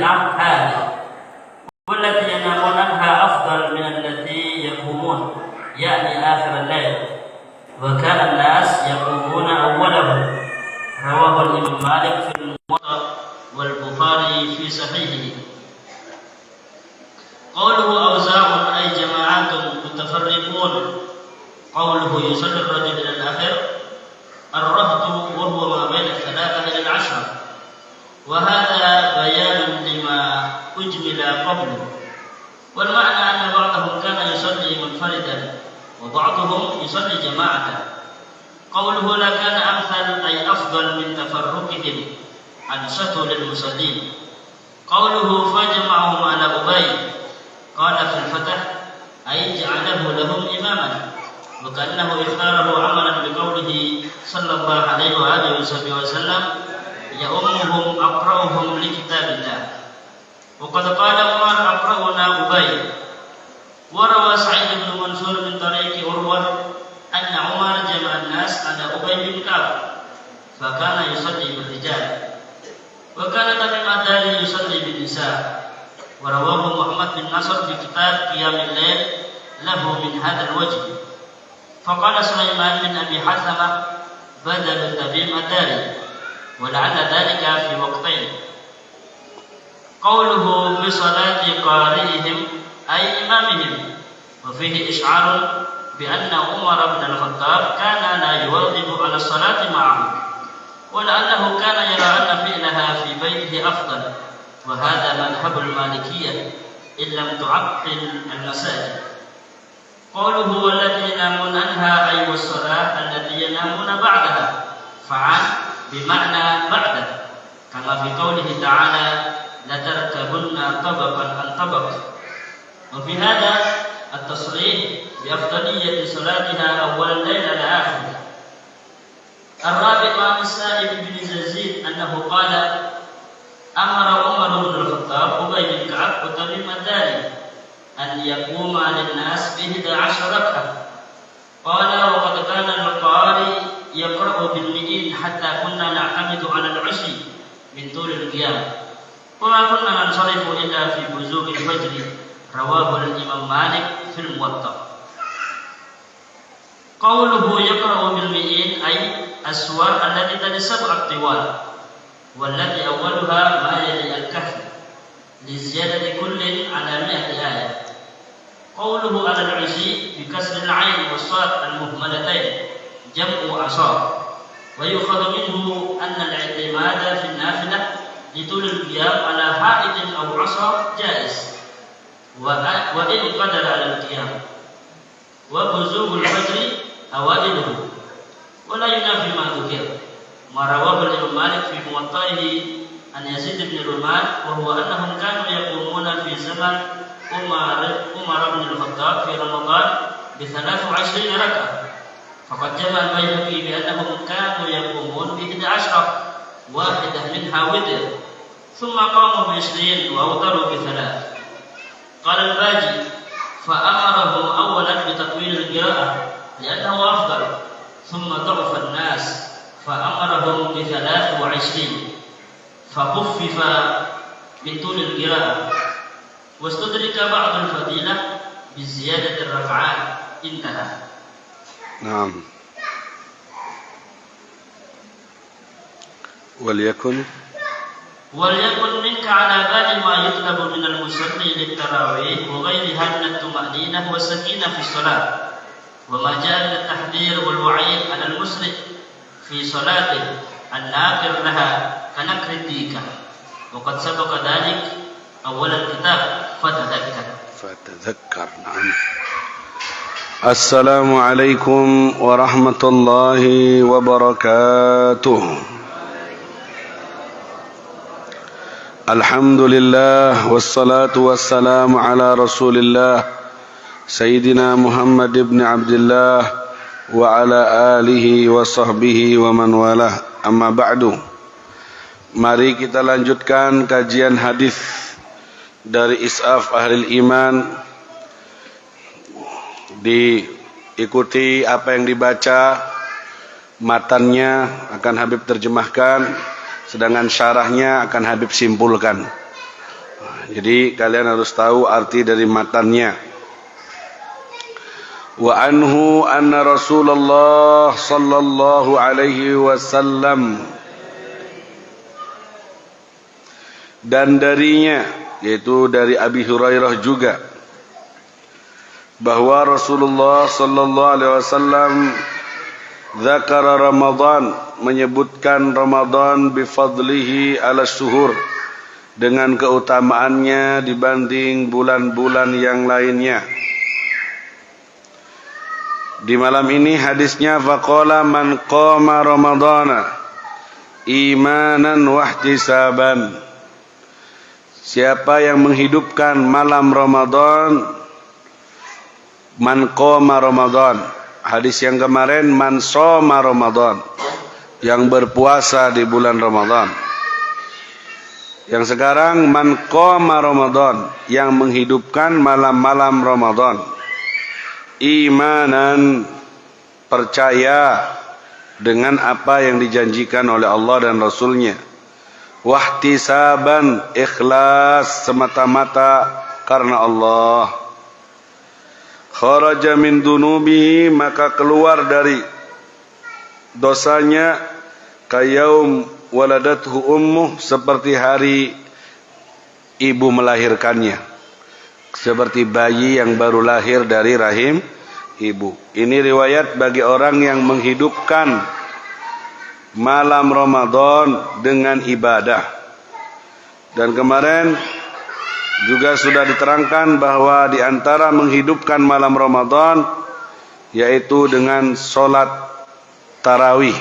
الأفعال والتي ينامون عنها أفضل من التي يقومون يعني آخر الليل وكان الناس يقومون أوله رواه الإمام مالك في الموطأ والبخاري في صحيحه. قوله أوزاع أي جماعات متفرقون. قوله يصلي الرجل إلى الآخر الرهط وهو ما بين 3 إلى 10 وهذا بيان لما أجمل قبله والمعنى أن بعضهم كان يصلي منفردا وبعضهم يصلي جماعة. قوله لكان أمثل أي أفضل من تفرقهم أنشطوا للمصلين. قوله فجمعهم على أبي قال في الفتح أي جعله لهم إماما وكأنه اختاره عملا بقوله صلى الله عليه وآله وسلم يؤمهم أقرأهم لكتاب الله. وقد قال عمر أقرأنا أبي. وروى سعيد بن منصور من طريق عروة أن عمر جمع الناس على أبي بن كعب فكان يصلي بالرجال وكان تميم الداري يصلي بالنساء. ورواه محمد بن نصر في كتاب قيام الليل له من هذا الوجه. فقال سليمان بن أبي حثمة بدل تميم الداري ولعل ذلك في وقتين. قوله بصلاة قارئهم أي إمامهم وفيه إشعار بأن عمر بن الخطاب كان لا يواظب على الصلاة معه ولأنه كان يرى أن فعلها في بيته أفضل وهذا مذهب المالكية إن لم تعطل المساجد. قوله والتي ينامون عنها أي والصلاة التي ينامون بعدها فعن بمعنى بعد كما في قوله تعالى لتركبن طبقا عن طبق. وفي هذا التصريح بأفضلية صلاتها أول الليل على آخره. الرابع عن السائب بن يزيد أنه قال أمر عمر بن الخطاب أبي بن كعب وتميم الداري أن يقوم للناس ب11 ركعة. قال وقد كان القارئ يقرأ بالمئين حتى كنا نعتمد على العشي من طول القيام وما كنا ننصرف إلا في بزوغ الفجر. رواه الإمام مالك في الموطأ. قوله يقرأ بالمئين أي السور التي تلي 7 طوال والتي أولها ما يلي الكهف لزيادة كل على 100 آية. قوله على العشي بكسر العين والصاد المهملتين جمع عصا. ويؤخذ منه أن الاعتماد في النافلة لطول القيام على حائط أو عصا جائز وإن قدر على القيام وبزوغ الفجر أوائله ولا ينافي ما ذكر ما رواه الإمام مالك في موطئه عن يزيد بن رومان وهو أنهم كانوا يقومون في زمن عمر بن الخطاب في رمضان ب23 ركعة. فقد جمع البيهقي بأنهم كانوا يقومون ب11 واحدة منها وتر ثم قاموا ب20 وأوتروا ب3. قال الباجي فأمرهم أولا بتطويل القراءة لأنه أفضل ثم ضعف الناس فأمرهم ب23 فخفف من طول القراءة واستدرك بعض الفضيلة بزيادة الركعات. انتهى. نعم. وليكن منك على بال ما يطلب من المصلي للتراويح وغيرها من الطمأنينة والسكينة في الصلاة وما جاء من التحذير والوعيد على المسرف في صلاته الناكر لها كنكر الديكة وقد سبق ذلك أول الكتاب فتذكر. نعم. السلام عليكم ورحمة الله وبركاته. الحمد لله والصلاة والسلام على رسول الله سيدنا محمد بن عبد الله وعلى آله وصحبه ومن والاه. Amma ba'du. Mari kita lanjutkan kajian hadis dari Is'af Ahlil Iman. Diikuti apa yang dibaca, matannya akan Habib terjemahkan, sedangkan syarahnya akan Habib simpulkan. Jadi kalian harus tahu arti dari matannya. Wa anhu anna Rasulullah sallallahu alaihi wasallam, dan darinya, yaitu dari Abi Hurairah juga, bahwa Rasulullah sallallahu alaihi wasallam dzakara Ramadan, menyebutkan Ramadan bifadlihi ala syuhur, dengan keutamaannya dibanding bulan-bulan yang lainnya. Di malam ini hadisnya, faqala man qama ramadana imanan wahtisaban, siapa yang menghidupkan malam Ramadan, man qama Ramadan. Hadis yang kemarin man shoma Ramadan, yang berpuasa di bulan Ramadan. Yang sekarang man qama Ramadan, yang menghidupkan malam-malam Ramadan. Imanan, percaya dengan apa yang dijanjikan oleh Allah dan Rasulnya. Wahtisaban, ikhlas semata-mata karena Allah. Kharaja min dunubihi, maka keluar dari dosanya, kayaum waladathu ummuh, seperti hari ibu melahirkannya, seperti bayi yang baru lahir dari rahim ibu. Ini riwayat bagi orang yang menghidupkan malam Ramadan dengan ibadah. Dan kemarin juga sudah diterangkan bahwa di antara menghidupkan malam Ramadan yaitu dengan sholat tarawih.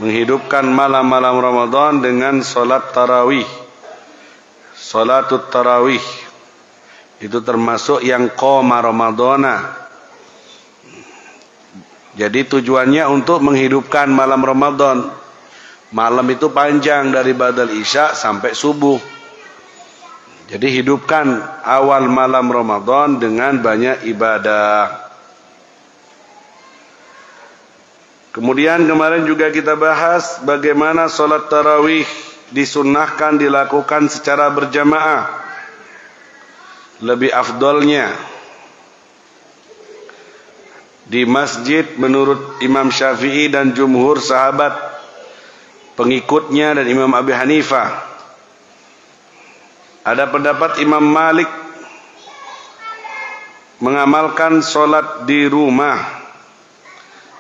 Menghidupkan malam-malam Ramadan dengan sholat tarawih. Sholatut tarawih itu termasuk yang qoma Ramadana. Jadi tujuannya untuk menghidupkan malam Ramadan. Malam itu panjang dari ba'dal isya sampai subuh. Jadi hidupkan awal malam Ramadan dengan banyak ibadah. Kemudian kemarin juga kita bahas bagaimana sholat tarawih disunnahkan dilakukan secara berjamaah. Lebih afdolnya di masjid menurut Imam Syafi'i dan jumhur sahabat pengikutnya dan Imam Abi Hanifah. Ada pendapat Imam Malik mengamalkan sholat di rumah,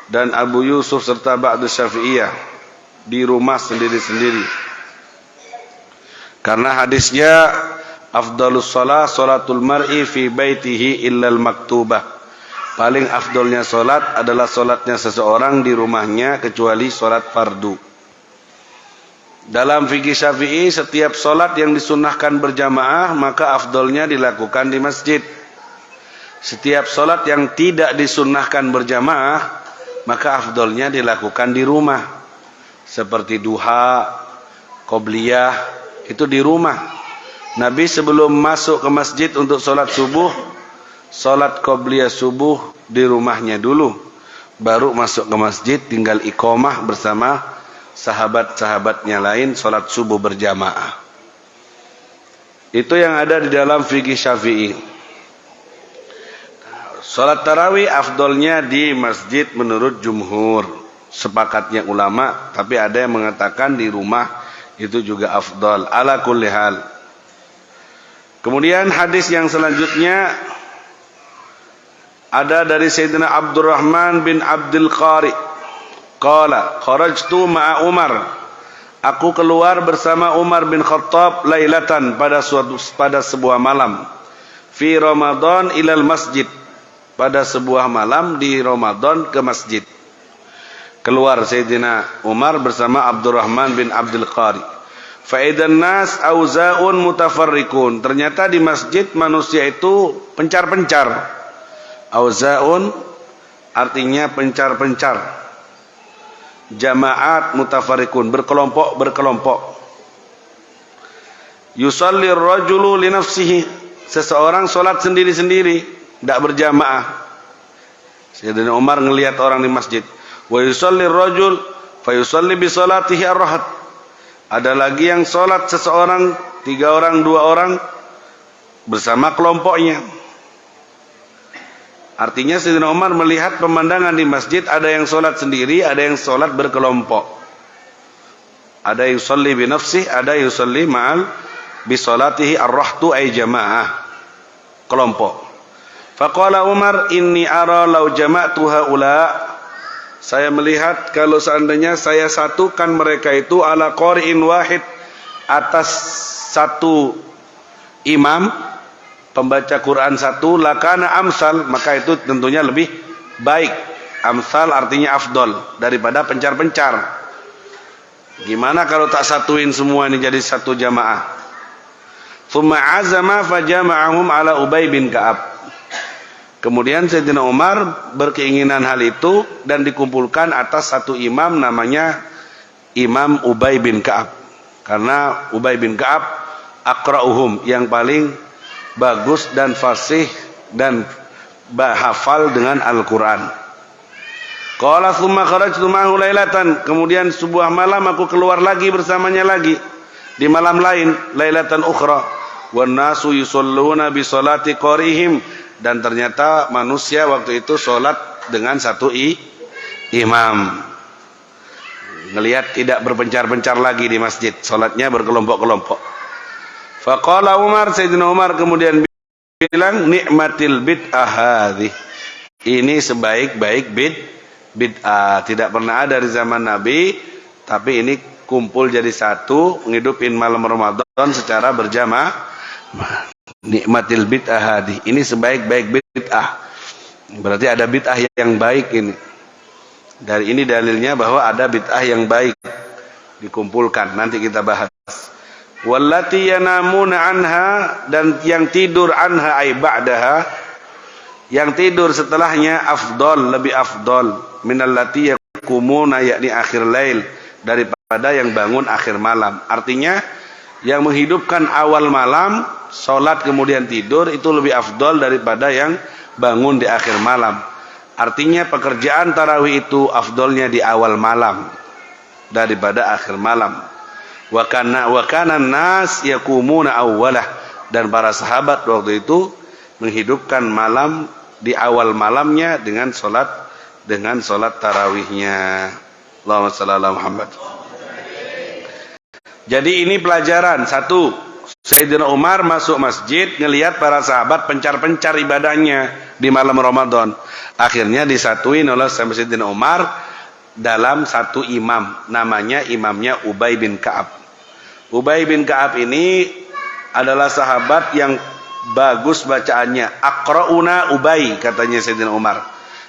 dan Abu Yusuf serta ba'du Syafi'iyah di rumah sendiri-sendiri. Karena hadisnya afdalus shalah sholatul mar'i fi baitihi illal maktubah. Paling afdolnya sholat adalah sholatnya seseorang di rumahnya kecuali sholat fardu. Dalam fikih Syafi'i, setiap sholat yang disunnahkan berjamaah maka afdolnya dilakukan di masjid. Setiap sholat yang tidak disunnahkan berjamaah maka afdolnya dilakukan di rumah. Seperti duha, qobliyah, itu di rumah. Nabi sebelum masuk ke masjid untuk sholat subuh, sholat qobliyah subuh di rumahnya dulu, baru masuk ke masjid tinggal iqamah bersama sahabat-sahabatnya lain sholat subuh berjamaah. Itu yang ada di dalam fikih Syafi'i. Sholat tarawih afdolnya di masjid menurut jumhur, sepakatnya ulama, tapi ada yang mengatakan di rumah itu juga afdol. Ala kulli hal. Kemudian hadis yang selanjutnya ada dari Sayyidina Abdurrahman bin Abdul Qari. Qala kharajtu ma'a Umar, aku keluar bersama Umar bin Khattab lailatan pada sebuah malam, fi Ramadan ilal masjid, pada sebuah malam di Ramadan ke masjid. Keluar Sayyidina Umar bersama Abdurrahman bin Abdul Qari. Faidan nas auzaun mutafarrikun, ternyata di masjid manusia itu pencar-pencar. Auzaun artinya pencar-pencar. Jamaat mutafarrikun, berkelompok-berkelompok. Yusallir rajulu li nafsihi, seseorang salat sendiri-sendiri, tidak berjamaah. Sayyidina Umar ngelihat orang di masjid. Wa yusallir rajul fa yusalli bi salatihi ar-rahat. Ada lagi yang salat seseorang 3 orang, 2 orang bersama kelompoknya. Artinya Sayyidina Umar melihat pemandangan di masjid, ada yang sholat sendiri, ada yang sholat berkelompok. Ada yang sholli bi nafsih, ada yang sholli ma'al bi sholatihi ar-rahtu ay jamaah, kelompok. Faqala Umar, inni ara law jama'tu haula. Saya melihat kalau seandainya saya satukan mereka itu ala qari'in wahid, atas satu imam pembaca Quran satu, lakana amsal, maka itu tentunya lebih baik. Amsal artinya afdol daripada pencar-pencar. Gimana kalau tak satuin semua ini jadi satu jamaah? Thumma azama fajama'ahum ala Ubay bin Ka'ab. Kemudian Sayyidina Umar berkeinginan hal itu dan dikumpulkan atas satu imam namanya Imam Ubay bin Ka'ab. Karena Ubay bin Ka'ab aqra'uhum, yang paling bagus dan fasih dan hafal dengan Al-Quran. Qala tsumma kharajtu ma'ahu lailatan. Kemudian sebuah malam aku keluar lagi bersamanya lagi. Di malam lain, lailatan ukhra. Wan nasu yusalluna bi salati qarihim. Dan ternyata manusia waktu itu sholat dengan satu imam. Ngelihat tidak berpencar-pencar lagi di masjid, sholatnya berkelompok-kelompok. Faqala Umar, Sayyidina Umar kemudian bilang, nikmatil bid'ah hadhih. Ini sebaik-baik bid'ah. Tidak pernah ada di zaman Nabi, tapi ini kumpul jadi satu, ngidupin malam Ramadan secara berjamaah. Nikmatil bid'ah hadhi, ini sebaik-baik bid'ah. Berarti ada bid'ah yang baik ini. Dari ini dalilnya bahwa ada bid'ah yang baik dikumpulkan. Nanti kita bahas. Wallati yanamuna anha, dan yang tidur anha ay ba'daha, yang tidur setelahnya afdol, lebih afdol minallati yakumuna, yakni akhir lail, daripada yang bangun akhir malam. Artinya yang menghidupkan awal malam, sholat kemudian tidur, itu lebih afdol daripada yang bangun di akhir malam. Artinya pekerjaan tarawih itu afdolnya di awal malam daripada akhir malam. Wa kana nas yakumuna awwalah, dan para sahabat waktu itu menghidupkan malam di awal malamnya dengan sholat tarawihnya. Allahumma shalli ala Muhammad. Jadi ini pelajaran. Satu, Sayyidina Umar masuk masjid, ngelihat para sahabat pencar-pencar ibadahnya di malam Ramadan. Akhirnya disatuin oleh Sayyidina Umar dalam satu imam. Namanya imamnya Ubay bin Ka'ab. Ubay bin Ka'ab ini adalah sahabat yang bagus bacaannya. Aqra'una Ubay, katanya Sayyidina Umar.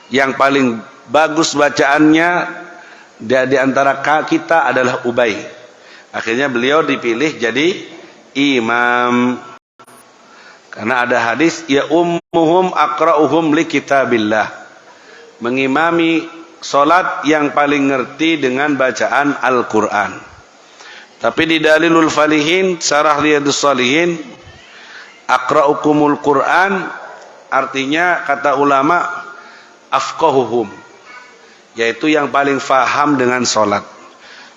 Yang paling bagus bacaannya di antara kita adalah Ubay. Akhirnya beliau dipilih jadi imam. Karena ada hadis, ya ummuhum aqra'uhum li kitabillah. Mengimami solat yang paling ngerti dengan bacaan Al-Quran. Tapi di Dalilul Falihin, Syarah Riyadhus Shalihin, aqra'ukumul Quran, artinya kata ulama afqahuhum, yaitu yang paling faham dengan solat.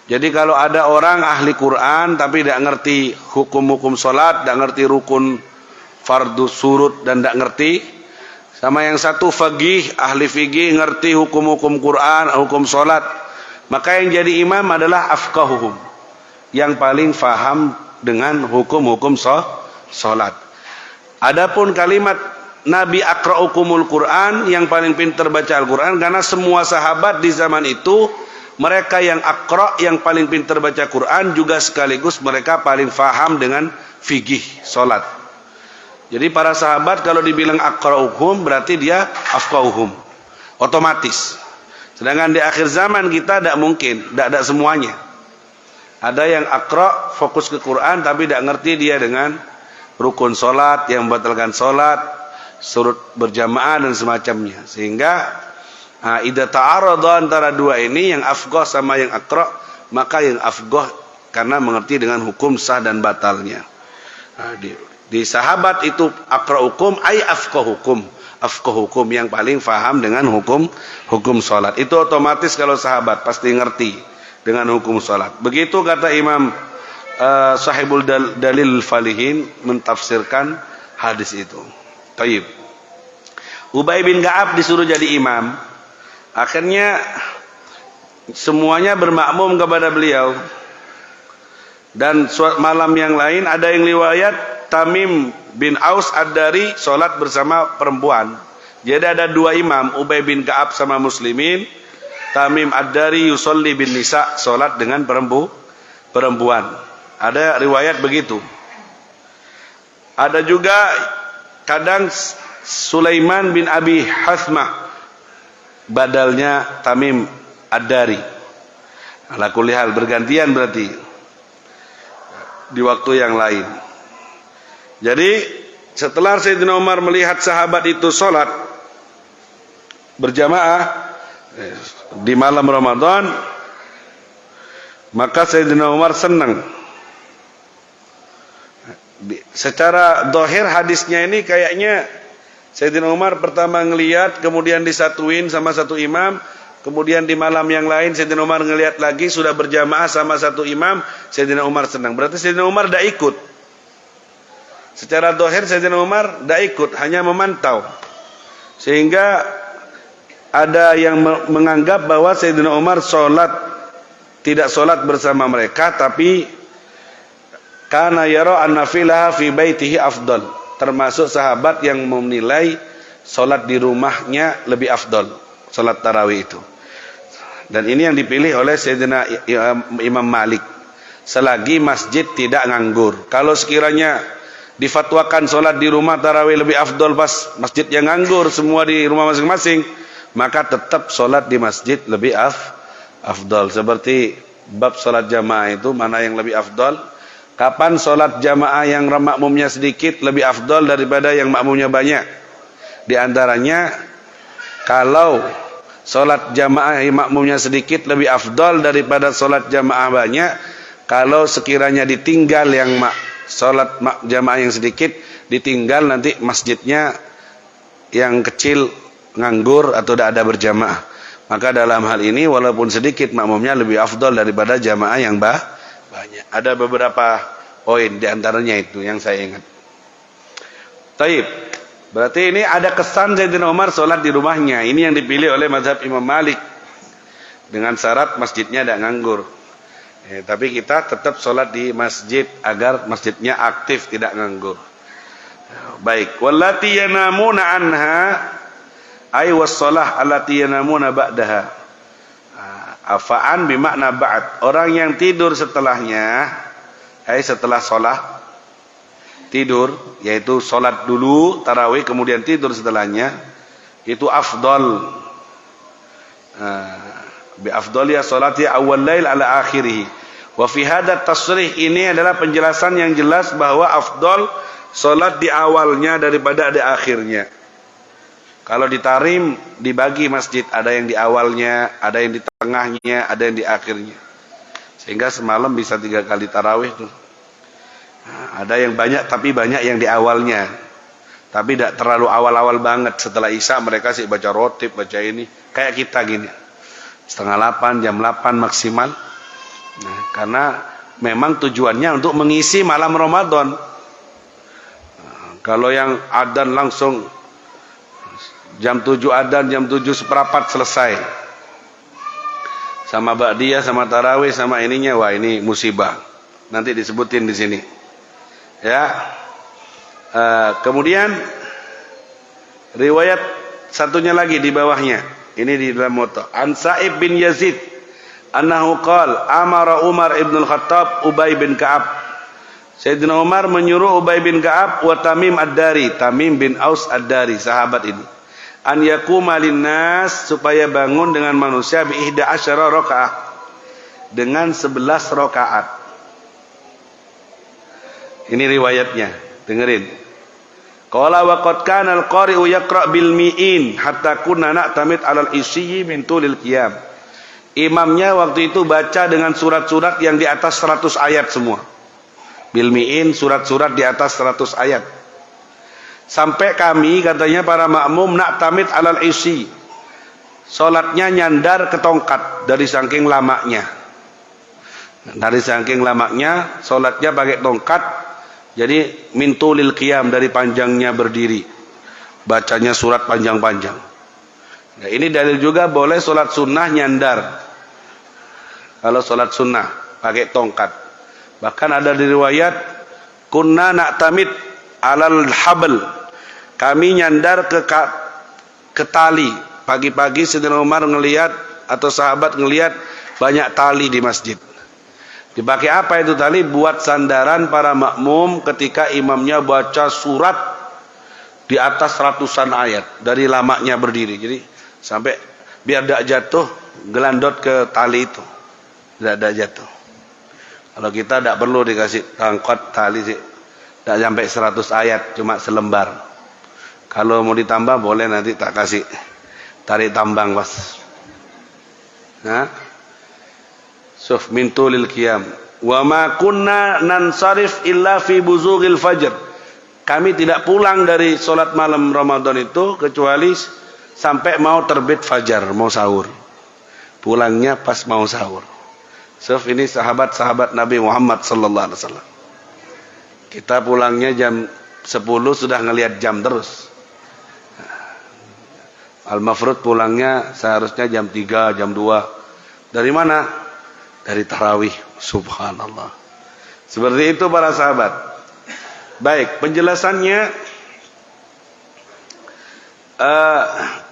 Jadi kalau ada orang ahli Quran tapi tidak ngerti hukum-hukum sholat, tidak ngerti rukun fardu surut dan tidak ngerti, sama yang satu faqih, ahli fikih, ngerti hukum-hukum Quran, hukum sholat, maka yang jadi imam adalah afqahuhum, yang paling faham dengan hukum-hukum sholat. Adapun kalimat Nabi aqra'ukumul Quran, yang paling pintar baca Al-Quran, karena semua sahabat di zaman itu, mereka yang aqra', yang paling pintar baca Quran, juga sekaligus mereka paling faham dengan fikih salat. Jadi para sahabat kalau dibilang aqra'uhum berarti dia afqahuhum, otomatis. Sedangkan di akhir zaman kita tidak mungkin, tidak ada semuanya. Ada yang aqra', fokus ke Quran tapi tidak ngerti dia dengan rukun salat yang membatalkan salat, surut berjamaah dan semacamnya. Sehingga idza ta'arada antara dua ini, yang afqah sama yang aqra', maka yang afqah karena mengerti dengan hukum sah dan batalnya. Di sahabat itu aqra'ukum ay afqahukum, afqahukum yang paling faham dengan hukum salat. Itu otomatis kalau sahabat pasti ngerti dengan hukum salat. Begitu kata Imam Sahibul Dalil Falihin mentafsirkan hadis itu. Taib. Ubay bin Ka'ab disuruh jadi imam. Akhirnya semuanya bermakmum kepada beliau. Dan malam yang lain ada yang riwayat Tamim bin Aus Ad-Dari sholat bersama perempuan. Jadi ada dua imam, Ubay bin Ka'ab sama muslimin. Tamim Ad-Dari yusolli bin nisa, sholat dengan perempuan. Ada riwayat begitu. Ada juga kadang Sulaiman bin Abi Hasmah badalnya Tamim Ad-Dari. Ala kulli hal bergantian berarti di waktu yang lain. Jadi setelah Sayyidina Umar melihat sahabat itu sholat berjamaah di malam Ramadan, maka Sayyidina Umar senang. Secara dohir hadisnya ini kayaknya Sayyidina Umar pertama ngelihat, kemudian disatuin sama satu imam, kemudian di malam yang lain Sayyidina Umar ngelihat lagi sudah berjamaah sama satu imam, Sayyidina Umar senang. Berarti Sayyidina Umar tidak ikut. Secara dohir Sayyidina Umar tidak ikut, hanya memantau. Sehingga ada yang menganggap bahwa Sayyidina Umar tidak sholat bersama mereka, tapi kana yara an-nafilaha fi baitihi afdal. Termasuk sahabat yang menilai sholat di rumahnya lebih afdal, sholat tarawih itu. Dan ini yang dipilih oleh Sayyidina Imam Malik. Selagi masjid tidak nganggur. Kalau sekiranya difatwakan sholat di rumah tarawih lebih afdal pas masjid yang nganggur, semua di rumah masing-masing, maka tetap sholat di masjid lebih afdal. Seperti bab sholat jamaah itu, mana yang lebih afdal? Kapan sholat jamaah yang makmumnya sedikit lebih afdal daripada yang makmumnya banyak? Di antaranya, kalau sholat jamaah yang makmumnya sedikit lebih afdal daripada sholat jamaah banyak, kalau sekiranya ditinggal yang sholat jamaah yang sedikit, ditinggal nanti masjidnya yang kecil nganggur atau tidak ada berjamaah. Maka dalam hal ini walaupun sedikit makmumnya lebih afdal daripada jamaah yang banyak. Ada beberapa poin di antaranya itu yang saya ingat. Taib. Berarti ini ada kesan Sayyidina Umar sholat di rumahnya. Ini yang dipilih oleh mazhab Imam Malik. Dengan syarat masjidnya tidak nganggur. Tapi kita tetap sholat di masjid agar masjidnya aktif, tidak nganggur. Baik. Wallati yanamuna anha ay was-shalah allati yanamuna ba'daha. Afaan bimakna ba'd. Orang yang tidur setelahnya, setelah sholat tidur, yaitu sholat dulu tarawih kemudian tidur setelahnya, itu afdal. Bi afdaliya sholati awal lail ala akhirih. Wa fi hadha tasrih, ini adalah penjelasan yang jelas bahwa afdal sholat di awalnya daripada di akhirnya. Kalau di Tarim dibagi masjid, ada yang di awalnya, ada yang di tengahnya, ada yang di akhirnya. Sehingga semalam bisa 3 kali tarawih tuh. Ada yang banyak, tapi banyak yang di awalnya. Tapi tidak terlalu awal-awal banget. Setelah Isya mereka sih baca rotib, baca ini. Kayak kita gini. 7:30, jam 8 maksimal. Nah, karena memang tujuannya untuk mengisi malam Ramadan. Kalau yang adzan langsung jam 7 adzan, jam 7:15 selesai. Sama ba'diyah, sama tarawih, sama ininya, wah ini musibah. Nanti disebutin di sini. Ya. Kemudian riwayat satunya lagi di bawahnya. Ini di dalam moto. An Sa'ib bin Yazid annahu qala amara Umar ibn al-Khattab Ubay bin Ka'ab. Sayyidina Umar menyuruh Ubay bin Ka'ab wa Tamim Ad-Dari, Tamim bin Aus Ad-Dari, sahabat ini. An yaquma linnas, supaya bangun dengan manusia bi 11 rakaat, dengan 11 rakaat. Ini riwayatnya, dengerin. Qala wa qad kana al-qari'u yaqra' bil mi'in hatta kunna na'tamid 'alal isyi min tulil qiyam. Imamnya waktu itu baca dengan surat-surat yang di atas 100 ayat semua. Bil mi'in, surat-surat di atas 100 ayat. Sampai kami, katanya para makmum, na'tamid 'alal isyi, salatnya nyandar ke tongkat dari saking lamanya. Dari saking lamaknya, solatnya pakai tongkat. Jadi mintulil qiyam, dari panjangnya berdiri. Bacanya surat panjang-panjang. Nah, ini dalil juga boleh solat sunnah nyandar. Kalau solat sunnah pakai tongkat. Bahkan ada di riwayat, kunna na'tamid alal habl. Kami nyandar ke tali. Pagi-pagi Sayyidina Umar ngelihat, atau sahabat ngelihat banyak tali di masjid. Dipakai apa itu tali? Buat sandaran para makmum ketika imamnya baca surat di atas ratusan ayat dari lamaknya berdiri. Jadi sampai biar tidak jatuh, gelandot ke tali itu, tidak jatuh. Kalau kita tidak perlu dikasih tangkot tali sih, tidak sampai 100 ayat, cuma selembar. Kalau mau ditambah boleh, nanti tak kasih tarik tambang pas. Nah, suf mintulil qiyam. Wa ma kunna nansarif illa fi buzughil fajr. Kami tidak pulang dari solat malam Ramadan itu kecuali sampai mau terbit fajar, mau sahur. Pulangnya pas mau sahur. Suf, ini sahabat-sahabat Nabi Muhammad sallallahu alaihi wasallam. Kita pulangnya jam 10 sudah ngelihat jam terus. Al-Mafrud pulangnya seharusnya jam 3, jam 2. Dari mana? Dari tarawih. Subhanallah. Seperti itu para sahabat. Baik, penjelasannya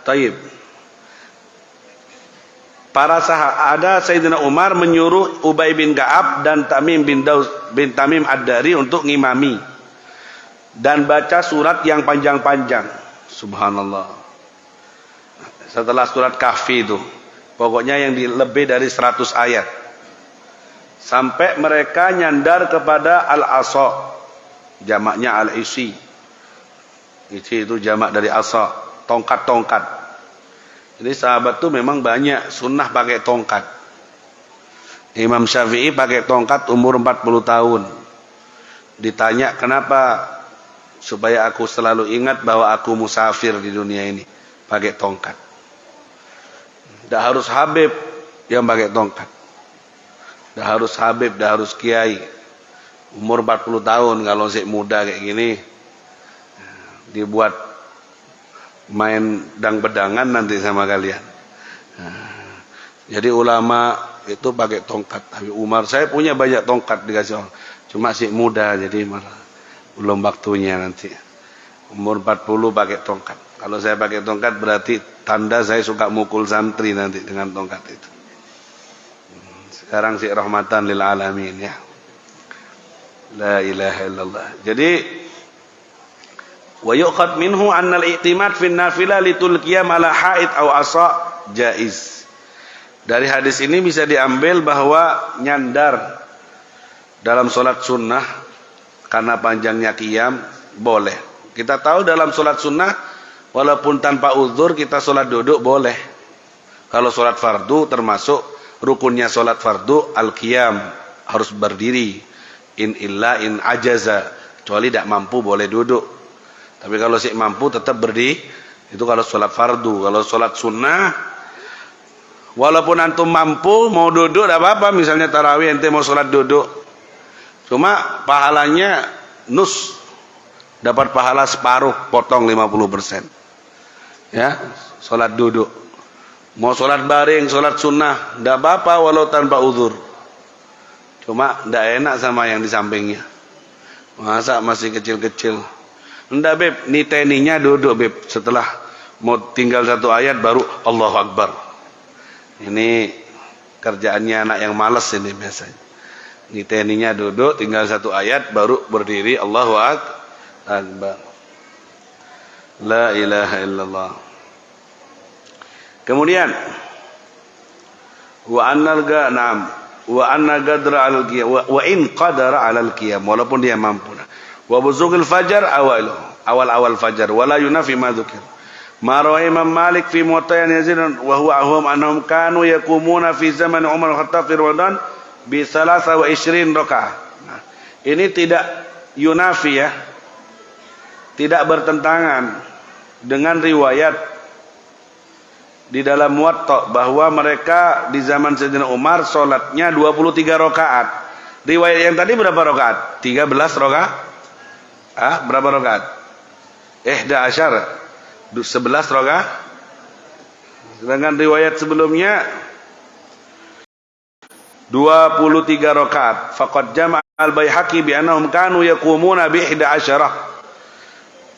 taib. Para sahabat, ada Sayyidina Umar menyuruh Ubay bin Ka'ab dan Tamim bin Tamim Ad-Dari untuk ngimami dan baca surat yang panjang-panjang. Subhanallah. Setelah surat Kahfi itu, pokoknya yang lebih dari 100 ayat. Sampai mereka nyandar kepada al-asa, jamaknya al-isi. Isi itu jamak dari asa, tongkat-tongkat. Jadi sahabat tuh memang banyak sunnah pakai tongkat. Imam Syafi'i pakai tongkat umur 40 tahun. Ditanya, kenapa? Supaya aku selalu ingat bahwa aku musafir di dunia ini. Pakai tongkat. Tidak harus Habib yang pakai tongkat. Tidak harus Habib, tidak harus Kiai. Umur 40 tahun, kalau masih muda kayak gini, dibuat main dang-bedangan nanti sama kalian. Jadi ulama itu pakai tongkat. Tapi Umar, saya punya banyak tongkat dikasih orang. Cuma sih muda, jadi malah belum waktunya nanti. Umur 40 pakai tongkat. Kalau saya pakai tongkat berarti tanda saya suka mukul santri nanti dengan tongkat itu. Sekarang sih rahmatan lil alamin ya. La ilaha illallah. Jadi wa yuqad minhu anna al-i'timad fi an-nafilah litul qiyam ala haid aw asa jaiz. Dari hadis ini bisa diambil bahwa nyandar dalam salat sunnah karena panjangnya qiyam boleh. Kita tahu dalam salat sunnah walaupun tanpa uzur kita salat duduk boleh. Kalau salat fardu termasuk rukunnya salat fardu al-qiyam, harus berdiri. In illa in ajaza, kecuali tidak mampu boleh duduk. Tapi kalau si mampu tetap berdiri. Itu kalau salat fardu. Kalau salat sunnah, walaupun antum mampu mau duduk tidak apa-apa. Misalnya tarawih ente mau salat duduk, cuma pahalanya nus, dapat pahala separuh, potong 50%. Ya, salat duduk. Mau salat baring, salat sunnah, tidak apa-apa walau tanpa uzur. Cuma tidak enak sama yang di sampingnya. Masa masih kecil-kecil. Enggak beb, niteninya duduk beb. Setelah mau tinggal 1 ayat baru Allahu Akbar. Ini kerjaannya anak yang malas ini biasanya. Niteninya duduk, tinggal 1 ayat baru berdiri Allahu Akbar. La ilaha illallah. Kemudian wa anna qadra al-qiyam wa in qadara 'ala al-qiyam, walaupun dia mampu. Wa buzughil fajar awal fajar wala yunafi ma dzukir. Ma rawa Imam Malik fi Muwatta'i Yazid wa huwa ahum annahum kanu yaqumuna fi zaman Umar al-Khattab fi Ramadan bi 23 rakaah. Nah, ini tidak yunafi ya. Tidak bertentangan dengan riwayat di dalam Muwatta bahwa mereka di zaman Sayyidina Umar sholatnya 23 rakaat. Riwayat yang tadi berapa rakaat? 13 rakaat. Berapa rakaat? 11 rakaat. Sedangkan riwayat sebelumnya 23 rakaat. Faqad jama'a al-Baihaqi bi annahum kanu yaqumuna bi 11.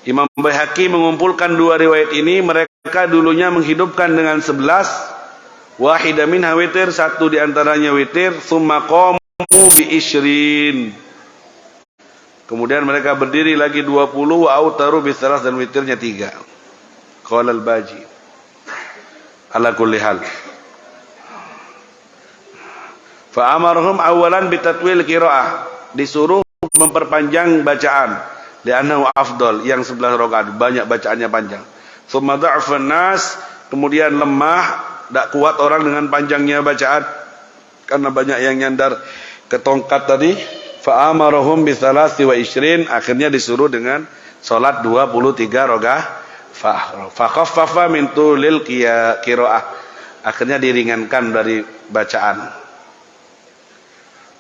Imam Baihaqi mengumpulkan dua riwayat ini. Mereka dulunya menghidupkan dengan 11. Wahidah minha witir, satu diantaranya witir. Tsumma qamu bi isyrin. Kemudian mereka berdiri lagi 20. Wa autaru bi salas, dan witirnya 3. Qala al-Baji. Ala kulli hal. Fa amarhum awalan bi tatwil qiraah. Disuruh memperpanjang bacaan. Li'annahu afdal, yang 11 rakaat banyak bacaannya panjang. Tsumma dha'afan nas, kemudian lemah, tak kuat orang dengan panjangnya bacaan karena banyak yang nyandar ke tongkat tadi. Fa amarahum bi 23, akhirnya disuruh dengan salat 23 rakaat. Fa khaffafa min tulil qiraah, akhirnya diringankan dari bacaan.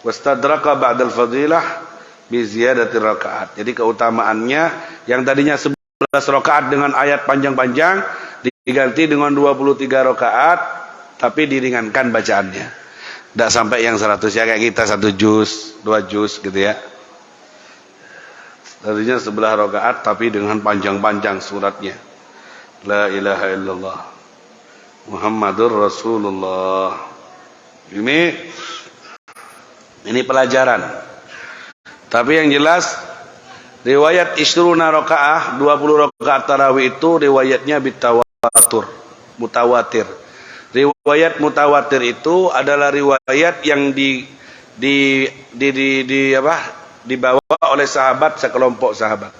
Wastadraka ba'dal fadilah bi ziyadati rakaat. Jadi keutamaannya yang tadinya 11 rakaat dengan ayat panjang-panjang diganti dengan 23 rakaat tapi diringankan bacaannya. Tidak sampai yang 100 ya, kayak kita 1 juz, 2 juz gitu ya. Tadinya 11 rakaat tapi dengan panjang-panjang suratnya. La ilaha illallah Muhammadur Rasulullah. Ini pelajaran. Tapi yang jelas riwayat isyruna rakaah 20 rakaat tarawih itu riwayatnya mutawatir. Riwayat mutawatir itu adalah riwayat yang dibawa oleh sahabat, sekelompok sahabat.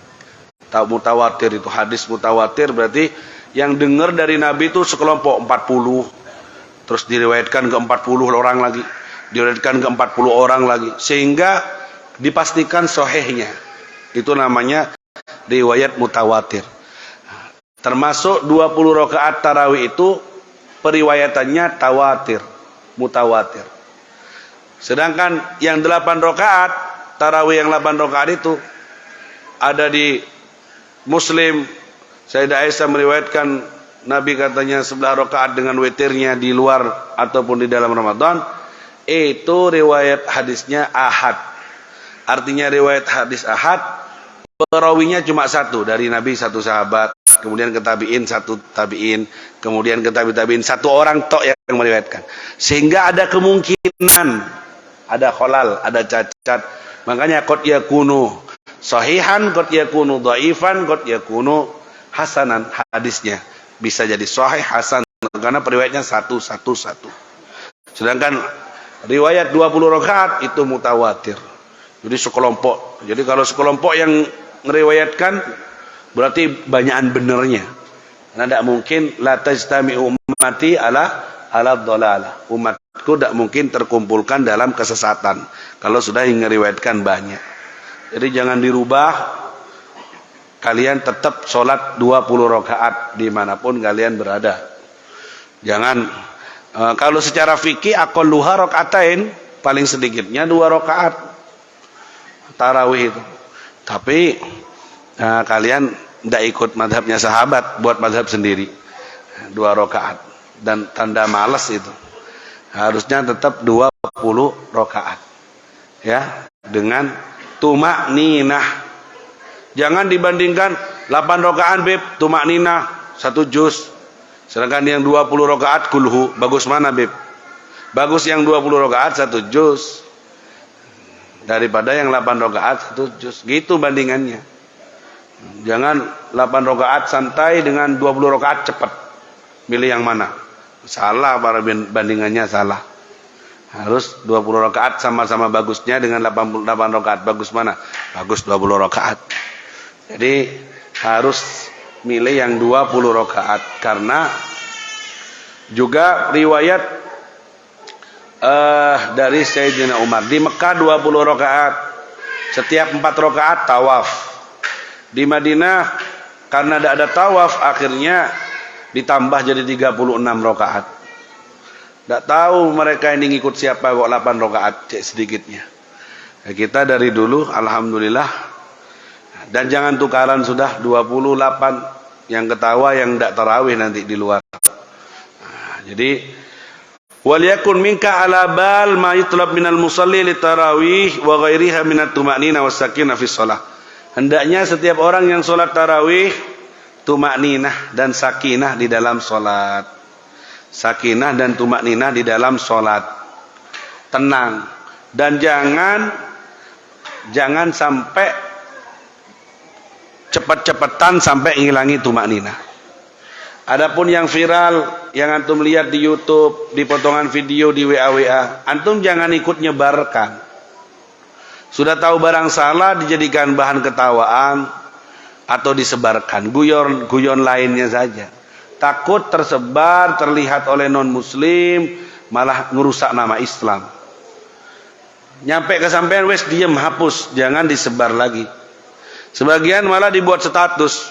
Tahu mutawatir itu, hadis mutawatir berarti yang dengar dari Nabi itu sekelompok 40. Terus diriwayatkan ke 40 orang lagi, diriwayatkan ke 40 orang lagi, sehingga dipastikan sahihnya. Itu namanya riwayat mutawatir. Termasuk 20 rakaat tarawih itu periwayatannya mutawatir. Sedangkan yang 8 rakaat tarawih, yang 8 rakaat itu ada di Muslim. Sayyidah Aisyah meriwayatkan Nabi katanya 11 rakaat dengan witirnya di luar ataupun di dalam Ramadan. Itu riwayat hadisnya ahad. Artinya riwayat hadis ahad, perawinya cuma satu, dari Nabi satu sahabat, kemudian ke tabi'in satu tabi'in, kemudian ke tabi'in satu orang tok yang meriwayatkan. Sehingga ada kemungkinan ada kholal, ada cacat. Makanya qad yakunu sahihan, qad yakunu dhaifan, qad yakunu hasanan, hadisnya bisa jadi sahih, hasan, karena periwayatnya satu. Sedangkan riwayat 20 rakaat itu mutawatir. Jadi sekelompok. Jadi kalau sekelompok yang meriwayatkan berarti banyakan benernya. Karena tidak mungkin la tajtami ummati ala dhalalah. Umatku tidak mungkin terkumpulkan dalam kesesatan kalau sudah meriwayatkan banyak. Jadi jangan dirubah. Kalian tetap sholat 20 rakaat dimanapun kalian berada. Jangan kalau secara fikih aqalluha rakaatain, paling sedikitnya 2 rakaat tarawih itu. Tapi kalian tidak ikut madhabnya sahabat, buat madhab sendiri 2 rakaat, dan tanda malas itu. Harusnya tetap 20 rakaat ya, dengan tumak ninah. Jangan dibandingkan 8 rakaat beb tumak ninah 1 juz, sedangkan yang 20 rakaat kulhu. Bagus mana beb? Bagus yang 20 rakaat 1 juz daripada yang 8 rakaat 1 juz. Gitu bandingannya. Jangan 8 rakaat santai dengan 20 rakaat cepat. Milih yang mana? Salah, para bandingannya salah. Harus 20 rakaat sama-sama bagusnya dengan 8 rakaat. Bagus mana? Bagus 20 rakaat. Jadi harus milih yang 20 rakaat, karena juga riwayat dari Sayyidina Umar di Mekah 20 rakaat, setiap 4 rakaat tawaf. Di Madinah karena tidak ada tawaf, akhirnya ditambah jadi 36 rakaat. Tak tahu mereka ini ngikut siapa kok 8 rakaat cek sedikitnya. Ya, kita dari dulu alhamdulillah, dan jangan tukaran sudah 28 yang ketawa yang tidak tarawih nanti di luar. Nah, jadi waliyakun minka ala bal ma yutlab minal musalli li tarawih wa ghairiha minat tuma'nina was sakinah fi shalah. Hendaknya setiap orang yang sholat tarawih tuma'ninah dan sakinah di dalam sholat. Sakinah dan tuma'ninah di dalam sholat. Tenang. Dan jangan sampai cepat-cepatan sampai ngilangi tuma'ninah. Adapun yang viral yang antum lihat di YouTube, di potongan video di WA, antum jangan ikut nyebarkan. Sudah tahu barang salah dijadikan bahan ketawaan atau disebarkan guyon lainnya saja. Takut tersebar, terlihat oleh non muslim, malah ngerusak nama Islam. Nyampe kesampaian wes diem, hapus, jangan disebar lagi. Sebagian malah dibuat status,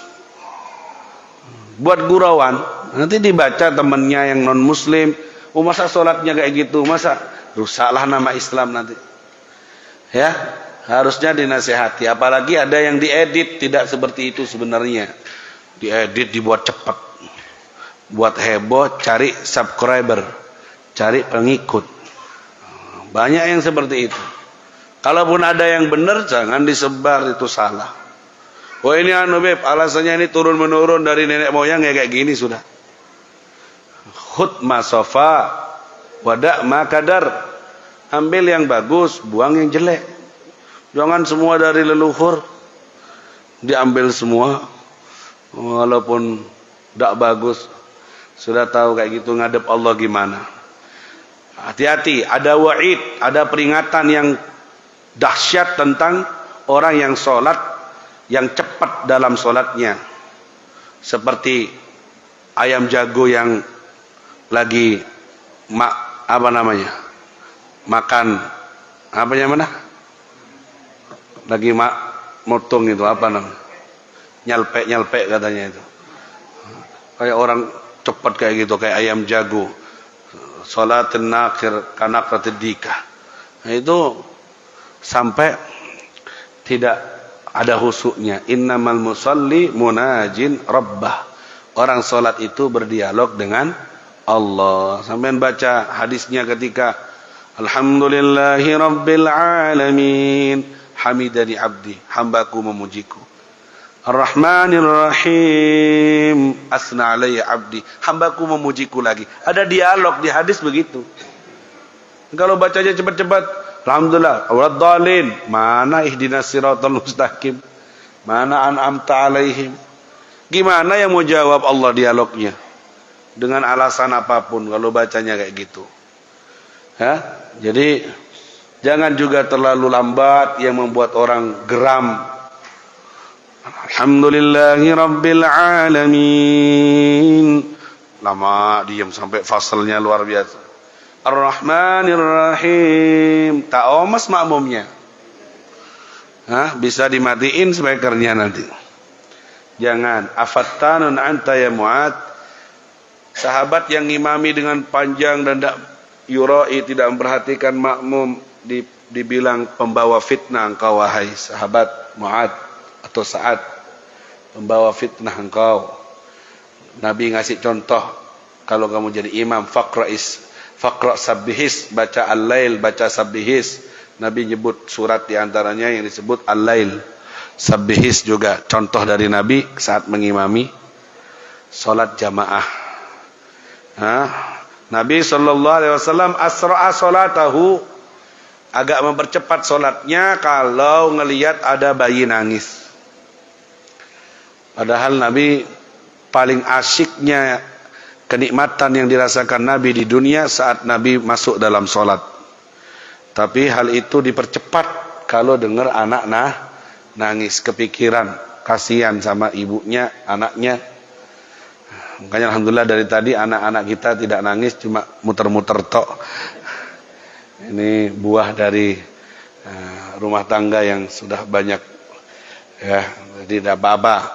buat gurauan, nanti dibaca temennya yang non muslim, oh masa sholatnya kayak gitu, masa rusaklah nama Islam nanti. Ya, harusnya dinasehati. Apalagi ada yang diedit, tidak seperti itu sebenarnya. Diedit, dibuat cepat, buat heboh, cari subscriber, cari pengikut. Banyak yang seperti itu. Kalaupun ada yang benar, jangan disebar, itu salah. Oh ini beb, alasannya ini turun menurun dari nenek moyang ya kayak gini sudah. Khud ma sofa, wadak ma kadar. Ambil yang bagus, buang yang jelek. Jangan semua dari leluhur diambil semua, walaupun tidak bagus. Sudah tahu kayak gitu ngadep Allah gimana. Hati-hati, ada wa'id, ada peringatan yang dahsyat tentang orang yang sholat, yang cepat dalam sholatnya. Seperti ayam jago yang lagi makan mana? Lagi motong itu apa namanya? Nyalpek katanya itu. Kayak orang cepat kayak gitu, kayak ayam jago. Sholatin nakhir kanaqratid dikah. Nah, itu sampai tidak ada khusyuknya. Innamal musalli munajin rabbah. Orang sholat itu berdialog dengan Allah. Sampai baca hadisnya ketika alhamdulillahi rabbil alamin, hamidani abdi, hambaku memujiku. Ar-Rahmanir Rahim, asna alayya abdi, hambaku memujiku lagi. Ada dialog di hadis begitu. Kalau bacanya cepat-cepat, alhamdulillah, waladhdallin, mana ihdinas siratal mustaqim, mana an'amta alaihim. Gimana yang mau jawab Allah dialognya? Dengan alasan apapun kalau bacanya kayak gitu. Ya? Jadi jangan juga terlalu lambat yang membuat orang geram. Alhamdulillahi rabbil alamin. Lama diam sampai fasalnya luar biasa. Ar-Rahmanir Rahim. Tak omas makmumnya. Bisa dimatiin speakernya nanti. Jangan. Afattanun anta ya Mu'ad. Sahabat yang ngimami dengan panjang dan tidak yurai, tidak memperhatikan makmum, dibilang pembawa fitnah engkau wahai sahabat Mu'ad atau Sa'ad, membawa fitnah engkau. Nabi ngasih contoh, kalau kamu jadi imam, faqra sabbihis, baca al-lail, baca sabbihis. Nabi nyebut surat diantaranya yang disebut al-lail. Sabbihis juga contoh dari Nabi saat mengimami solat jamaah. Nabi SAW asra'a solatahu, agak mempercepat solatnya kalau ngelihat ada bayi nangis. Padahal Nabi paling asyiknya kenikmatan yang dirasakan Nabi di dunia saat Nabi masuk dalam solat. Tapi hal itu dipercepat kalau dengar anak nangis, kepikiran, kasihan sama ibunya, anaknya. Makanya alhamdulillah dari tadi anak-anak kita tidak nangis, cuma muter-muter tok. Ini buah dari rumah tangga yang sudah banyak, ya, jadi tidak apa-apa.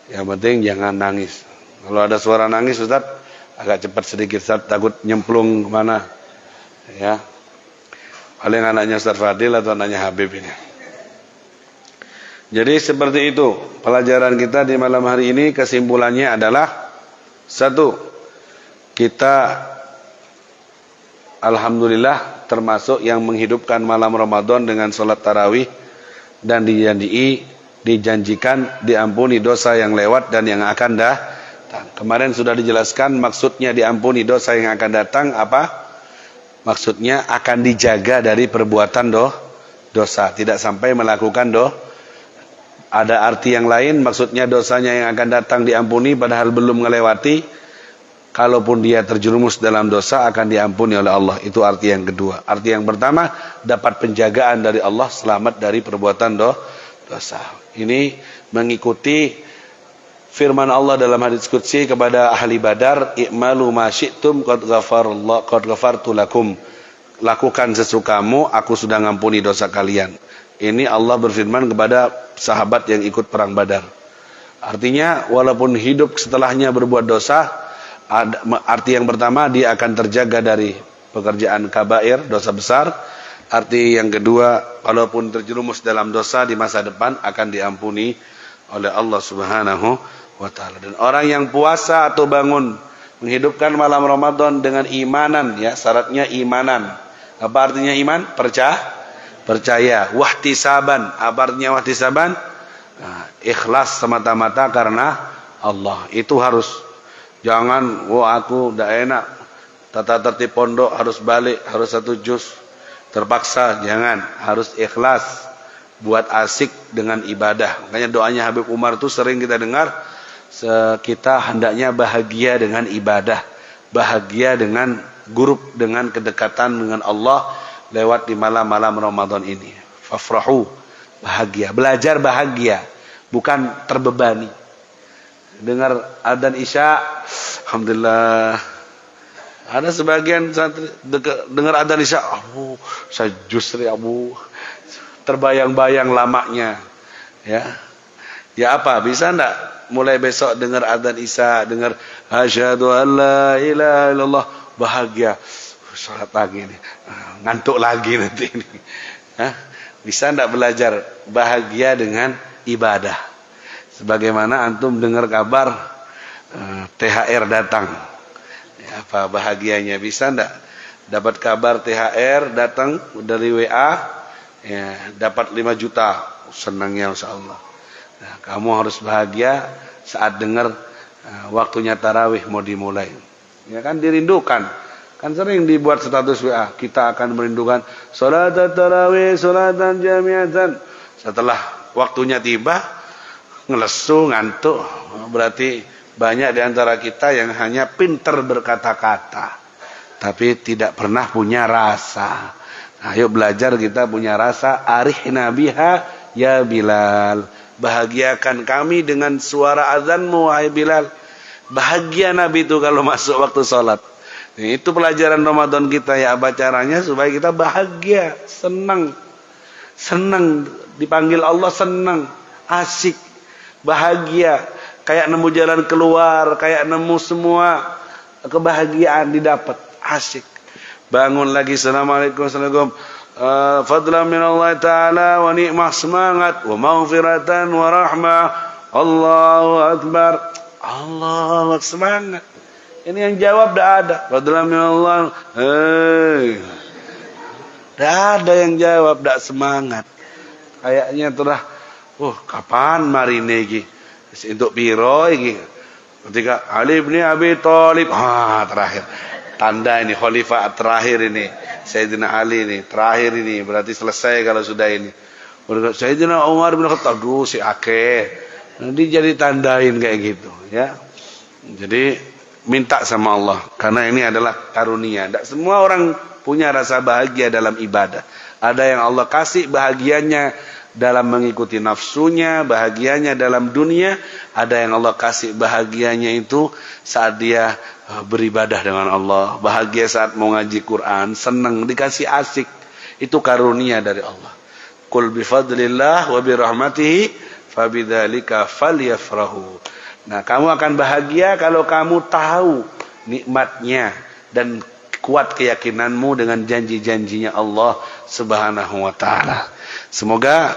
Yang penting jangan nangis. Kalau ada suara nangis Ustaz, agak cepat sedikit Ustaz, takut nyemplung kemana. Ya. Paling anaknya Ustaz Fadil atau anaknya Habib ini. Jadi seperti itu pelajaran kita di malam hari ini. Kesimpulannya adalah satu, kita alhamdulillah termasuk yang menghidupkan malam Ramadan dengan sholat tarawih dan dijanjikan diampuni dosa yang lewat dan yang akan datang. Kemarin sudah dijelaskan maksudnya diampuni dosa yang akan datang apa? Maksudnya akan dijaga dari perbuatan dosa, tidak sampai melakukan Ada arti yang lain, maksudnya dosanya yang akan datang diampuni padahal belum melewati. Kalaupun dia terjerumus dalam dosa akan diampuni oleh Allah. Itu arti yang kedua. Arti yang pertama, dapat penjagaan dari Allah, selamat dari perbuatan dosa. Ini mengikuti firman Allah dalam hadits qudsi kepada ahli Badar, i'malu ma syi'tum qad ghafartu lakum. Lakukan sesukamu, aku sudah ngampuni dosa kalian. Ini Allah berfirman kepada sahabat yang ikut perang Badar. Artinya walaupun hidup setelahnya berbuat dosa, arti yang pertama dia akan terjaga dari pekerjaan kabair, dosa besar. Arti yang kedua, walaupun terjerumus dalam dosa di masa depan akan diampuni oleh Allah Subhanahu wa taala. Dan orang yang puasa atau bangun menghidupkan malam Ramadan dengan imanan, ya, syaratnya imanan. Apa artinya iman? Percaya. Wahtisaban. Apa artinya wahtisaban? Nah, ikhlas semata-mata karena Allah. Itu harus. Jangan, aku udah enak, tata tertib pondok harus balik, harus 1 juz. Terpaksa, jangan. Harus ikhlas. Buat asik dengan ibadah. Makanya doanya Habib Umar itu sering kita dengar. Kita hendaknya bahagia dengan ibadah. Bahagia dengan grup, dengan kedekatan dengan Allah lewat di malam-malam Ramadan ini. Fafrahu, bahagia. Belajar bahagia, bukan terbebani. Dengar adzan Isya, alhamdulillah. Ada sebagian santri dengar adzan Isya, saya justru terbayang-bayang lamanya. Ya apa? Bisa enggak mulai besok dengar adzan Isya, dengar asyhadu an la ilaha illallah, bahagia. Salat pagi ini, ngantuk lagi nanti ini. Bisa enggak belajar bahagia dengan ibadah? Sebagaimana antum dengar kabar THR datang. Ya, apa bahagianya? Bisa enggak dapat kabar THR datang dari WA, ya, dapat 5 juta, senangnya insyaallah. Nah, kamu harus bahagia saat dengar waktunya tarawih mau dimulai. Ya kan, dirindukan. Kan sering dibuat status WA, kita akan merindukan salat tarawih, salatan jamiatan. Setelah waktunya tiba, ngelesu, ngantuk. Berarti banyak di antara kita yang hanya pintar berkata-kata, tapi tidak pernah punya rasa. Nah, ayo belajar kita punya rasa. Arihna biha ya Bilal. Bahagiakan kami dengan suara azanmu, wahai Bilal. Bahagia Nabi itu kalau masuk waktu sholat. Itu pelajaran Ramadan kita, ya. Apa caranya supaya kita bahagia, senang. Senang, dipanggil Allah senang, asik, bahagia. Kayak nemu jalan keluar, kayak nemu semua kebahagiaan didapat, asik. Bangun lagi, assalamualaikum, assalamualaikum. Fadlan min Allah Ta'ala wa ni'mah, semangat, wa maghfiratan wa rahmah. Allahu Akbar. Allah, semangat. Ini yang jawab dah ada. Fadlan min Allah. Dah ada yang jawab, dah semangat. Kayaknya tuh dah, kapan mari negi? Untuk piro iki? Ketika Ali bin Abi Thalib, terakhir. Tanda ini khalifah terakhir ini. Sayyidina Ali ini terakhir ini, berarti selesai kalau sudah ini. Sayyidina Umar bin Khattab, si akeh. Nanti jadi tandain kayak gitu, ya. Jadi minta sama Allah, karena ini adalah karunia. Tidak semua orang punya rasa bahagia dalam ibadah. Ada yang Allah kasih bahagianya dalam mengikuti nafsunya, bahagianya dalam dunia. Ada yang Allah kasih bahagianya itu saat dia beribadah dengan Allah, bahagia saat mau ngaji Quran, senang, dikasih asik. Itu karunia dari Allah. Qul bifadlillah wa birahmatihi fabidzalika falyafrahu. Nah, kamu akan bahagia kalau kamu tahu nikmatnya dan kuat keyakinanmu dengan janji-janjinya Allah Subhanahu wa taala. Semoga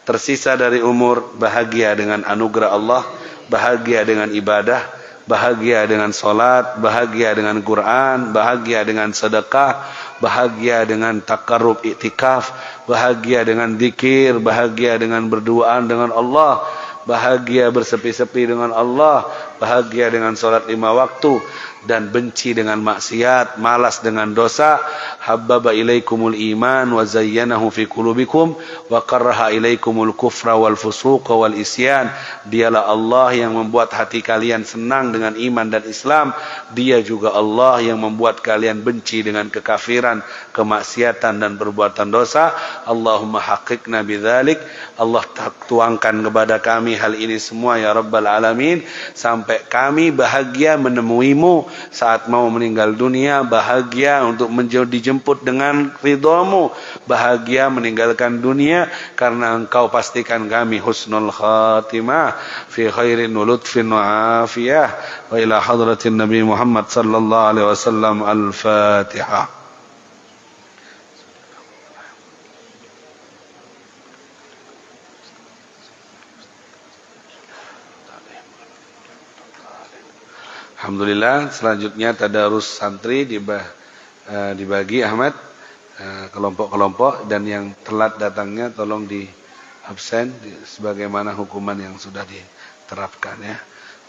tersisa dari umur bahagia dengan anugerah Allah, bahagia dengan ibadah, bahagia dengan salat, bahagia dengan Quran, bahagia dengan sedekah, bahagia dengan takarrub iktikaf, bahagia dengan zikir, bahagia dengan berduaan dengan Allah, bahagia bersepi-sepi dengan Allah, bahagia dengan salat 5 waktu, dan benci dengan maksiat, malas dengan dosa. Habbaba ilaikumul iman wa zayyanahu fi qulubikum wa karaha ilaikumul kufra wal fusuqa wal isyan. Dialah Allah yang membuat hati kalian senang dengan iman dan Islam. Dia juga Allah yang membuat kalian benci dengan kekafiran, kemaksiatan dan perbuatan dosa. Allahumma haqiqna bidzalik. Allah tuangkan kepada kami hal ini semua ya rabbal alamin, sampai kami bahagia menemuimu saat mau meninggal dunia, bahagia untuk dijemput dengan ridhamu, bahagia meninggalkan dunia karena engkau pastikan kami husnul khatimah fi khairin wa lutfin wa afiyah. Wa ila hadratin Nabi Muhammad sallallahu alaihi wasallam. Al-Fatihah. Alhamdulillah, selanjutnya tadarus santri dibagi Ahmad kelompok-kelompok, dan yang telat datangnya tolong di absen sebagaimana hukuman yang sudah diterapkan ya.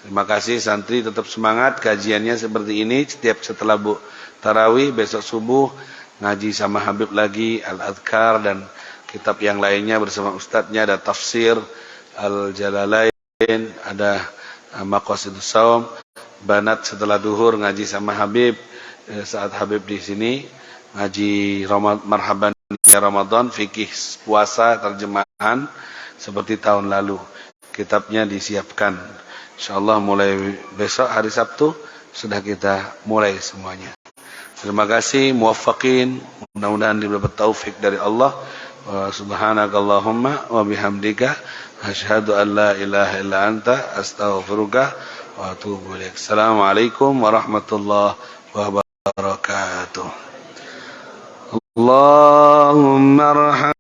Terima kasih santri, tetap semangat kajiannya seperti ini setiap setelah tarawih, besok subuh ngaji sama Habib lagi Al-Adhkar dan kitab yang lainnya bersama ustadznya, ada tafsir Al-Jalalain, ada Maqasidus Shaum. Banat setelah duhur ngaji sama Habib, saat Habib di sini ngaji marhaban ya Ramadan, fikih puasa terjemahan seperti tahun lalu. Kitabnya disiapkan. Insyaallah mulai besok hari Sabtu sudah kita mulai semuanya. Terima kasih, muwaffaqin, mudah-mudahan dapat taufik dari Allah. Subhanakallahumma wa bihamdika asyhadu an la ilaha illa anta astaghfiruka wa atubu ilaik. Assalamualaikum warahmatullahi wabarakatuh. Allahumma arham